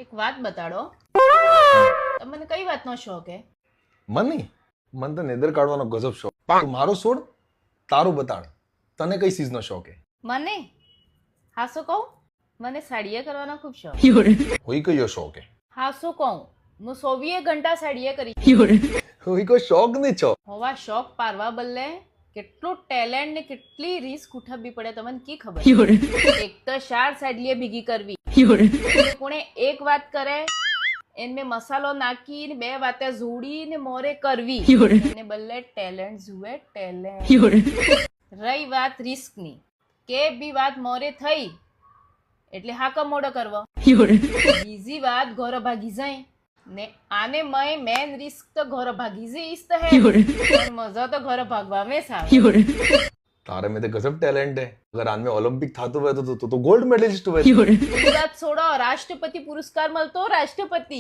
એક વાત બતાડો, તમને કઈ વાતનો શોખ હે? મન તો નેદર કાઢવાનો ગજબ શોખ. તું મારો છોડ, તારું બતાડ. તને કઈ ચીજનો શોખ હે? મને હાસું કહું, મને સાડીએ કરવાનો ખૂબ શોખ. હોય કયો શોખ હે? હાસું કહું, હું 24 ઘંટા સાડીએ કરી. હોય કોઈ શોખ નહીં છો. હોવા શોખ પારવા બદલે કેટલું ટેલેન્ટ ને કેટલી રિસ્ક ઉઠાવવી પડે તમને કી ખબર? એક તો 4 સાડીએ ભેગી કરવી, કોણે એક વાત કરે એને મસાલો નાખીને 2 વાતે જોડીને મોરે કરવી, એને બદલે ટેલેન્ટ જુએ, ટેલેન્ટ. રહી વાત રિસ્ક ની, કે બી વાત મોરે થઈ એટલે હાકો મોડો કરવો. બીજી વાત ઘોર ભાગી જાય ને, આને મેન રિસ્ક તો ઘોર ભાગી જઈશ તો હે, પણ મજા તો ઘોર ભાગવા में આવે. તારે में तो गजब टैलेंट है. अगर आज में ओलंपिक थातो हुआ तो गोल्ड मेडलिस्ट हुआ. બીજી વાત છોડો, રાષ્ટ્રપતિ પુરસ્કાર મળતો રાષ્ટ્રપતિ.